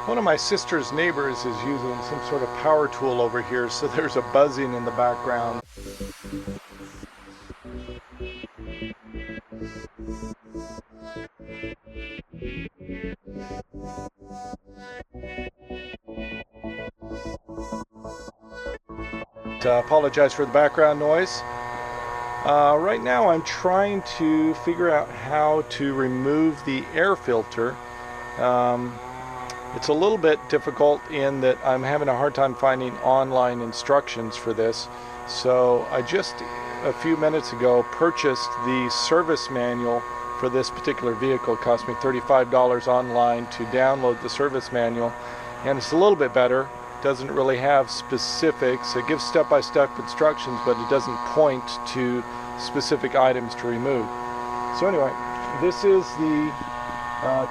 One of my sister's neighbors is using some sort of power tool over here, so there's a buzzing in the background. I apologize for the background noise. Right now I'm trying to figure out how to remove the air filter. It's a little bit difficult in that I'm having a hard time finding online instructions for this. So I just a few minutes ago purchased the service manual for this particular vehicle. It cost me $35 online to download the service manual, and it's a little bit better. Doesn't really have specifics. It gives step-by-step instructions, but it doesn't point to specific items to remove. So anyway, this is the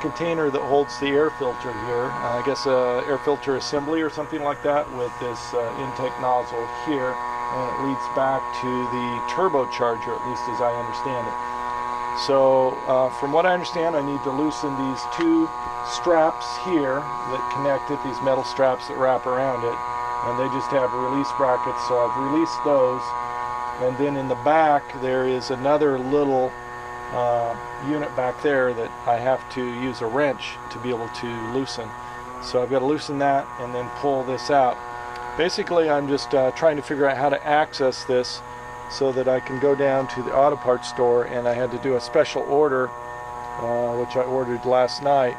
container that holds the air filter here. I guess air filter assembly or something like that, with this intake nozzle here, and it leads back to the turbocharger, at least as I understand it. So from what I understand, I need to loosen these two straps here that connect it, these metal straps that wrap around it, and they just have release brackets, so I've released those. And then in the back there is another little unit back there that I have to use a wrench to be able to loosen. So I've got to loosen that and then pull this out. Basically I'm just trying to figure out how to access this so that I can go down to the auto parts store, and I had to do a special order which I ordered last night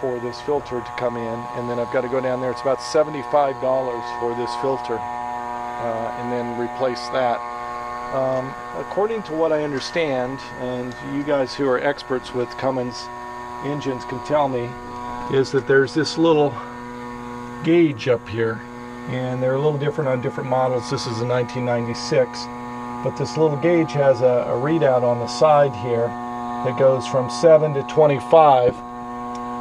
for this filter to come in, and then I've got to go down there. It's about $75 for this filter, and then replace that. According to what I understand, and you guys who are experts with Cummins engines can tell me, is that there's this little gauge up here, and they're a little different on different models. This is a 1996, but this little gauge has a readout on the side here that goes from 7 to 25.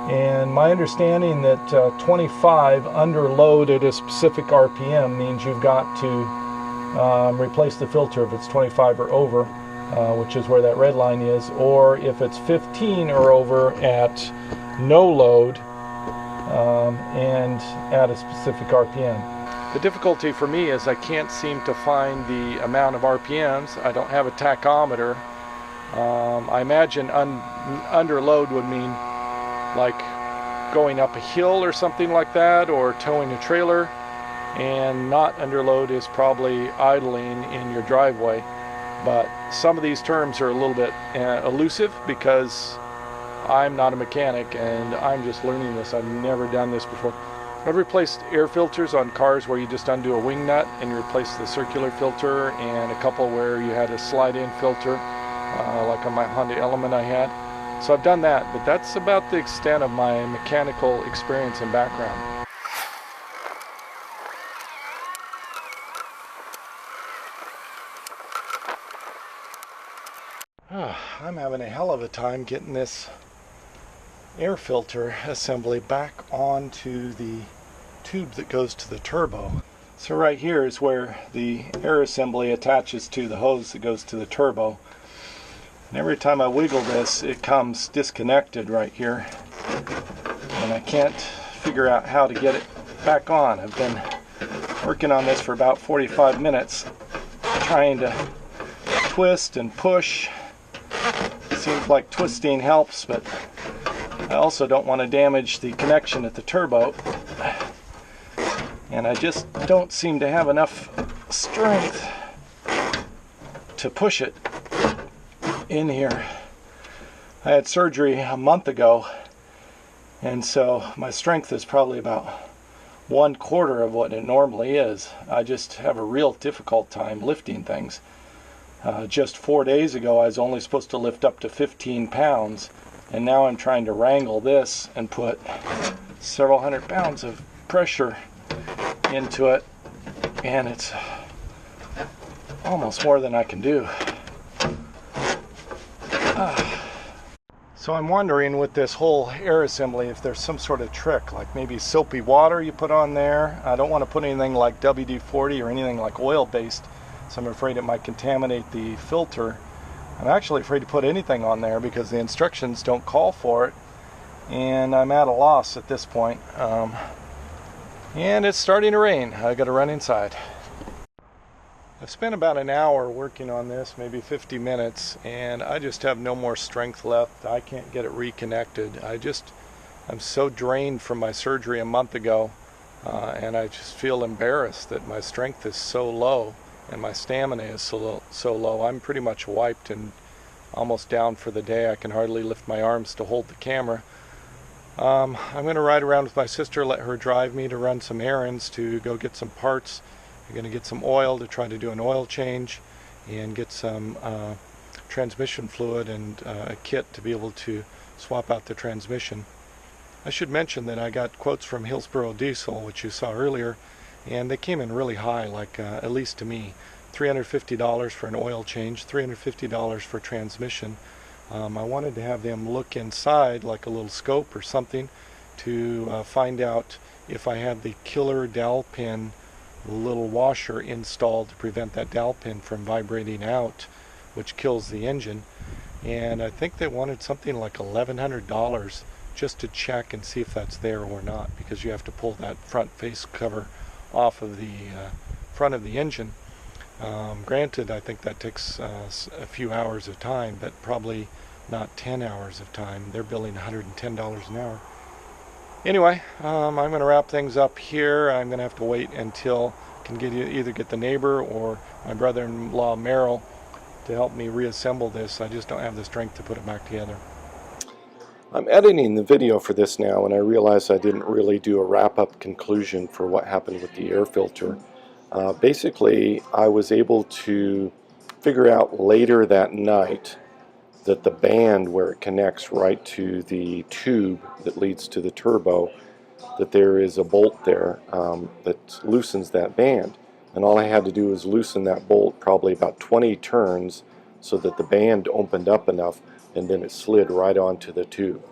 And my understanding that 25 under load at a specific RPM means you've got to replace the filter if it's 25 or over, which is where that red line is, or if it's 15 or over at no load and at a specific RPM. The difficulty for me is I can't seem to find the amount of RPMs. I don't have a tachometer. I imagine under load would mean like going up a hill or something like that, or towing a trailer, and not under load is probably idling in your driveway. But some of these terms are a little bit elusive because I'm not a mechanic and I'm just learning this. I've never done this before. I've replaced air filters on cars where you just undo a wing nut and you replace the circular filter, and a couple where you had a slide-in filter, like on my Honda Element I had. So I've done that, but that's about the extent of my mechanical experience and background. I'm having a hell of a time getting this air filter assembly back onto the tube that goes to the turbo. So right here is where the air assembly attaches to the hose that goes to the turbo. And every time I wiggle this, it comes disconnected right here, and I can't figure out how to get it back on. I've been working on this for about 45 minutes, trying to twist and push. It seems like twisting helps, but I also don't want to damage the connection at the turbo, and I just don't seem to have enough strength to push it in here. I had surgery a month ago, and so my strength is probably about 1/4 of what it normally is. I just have a real difficult time lifting things. Just 4 days ago I was only supposed to lift up to 15 pounds, and now I'm trying to wrangle this and put several hundred pounds of pressure into it, and it's almost more than I can do. So I'm wondering with this whole air assembly if there's some sort of trick, like maybe soapy water you put on there. I don't want to put anything like WD-40 or anything like oil-based, so I'm afraid it might contaminate the filter. I'm actually afraid to put anything on there because the instructions don't call for it. and I'm at a loss at this point. And it's starting to rain. I gotta run inside. I've spent about an hour working on this, maybe 50 minutes, and I just have no more strength left. I can't get it reconnected. I'm so drained from my surgery a month ago, and I just feel embarrassed that my strength is so low and my stamina is so low. I'm pretty much wiped and almost down for the day. I can hardly lift my arms to hold the camera. I'm going to ride around with my sister, let her drive me to run some errands, to go get some parts. I'm going to get some oil to try to do an oil change and get some transmission fluid and a kit to be able to swap out the transmission. I should mention that I got quotes from Hillsboro Diesel, which you saw earlier, and they came in really high, like at least to me. $350 for an oil change, $350 for transmission. I wanted to have them look inside, like a little scope or something, to find out if I had the killer dowel pin little washer installed to prevent that dowel pin from vibrating out, which kills the engine. And I think they wanted something like $1,100 just to check and see if that's there or not, because you have to pull that front face cover off of the front of the engine. Granted, I think that takes a few hours of time, but probably not 10 hours of time. They're billing $110 an hour. Anyway, I'm going to wrap things up here. I'm going to have to wait until I can either get the neighbor or my brother-in-law Merrill to help me reassemble this. I just don't have the strength to put it back together. I'm editing the video for this now, and I realized I didn't really do a wrap-up conclusion for what happened with the air filter. Basically, I was able to figure out later that night that the band where it connects right to the tube that leads to the turbo, that there is a bolt there that loosens that band. And all I had to do was loosen that bolt probably about 20 turns so that the band opened up enough, and then it slid right onto the tube.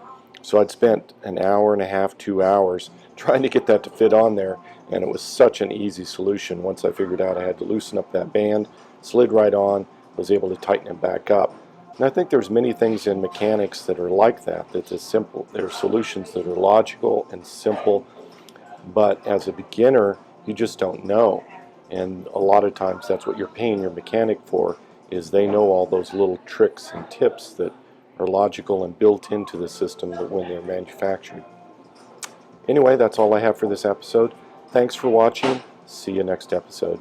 So I'd spent an hour and a half, 2 hours trying to get that to fit on there, and it was such an easy solution. Once I figured out I had to loosen up that band, slid right on, was able to tighten it back up. And I think there's many things in mechanics that are like that, that's as simple. There are solutions that are logical and simple, but as a beginner, you just don't know. And a lot of times that's what you're paying your mechanic for, is they know all those little tricks and tips that are logical and built into the system when they're manufactured. Anyway, that's all I have for this episode. Thanks for watching. See you next episode.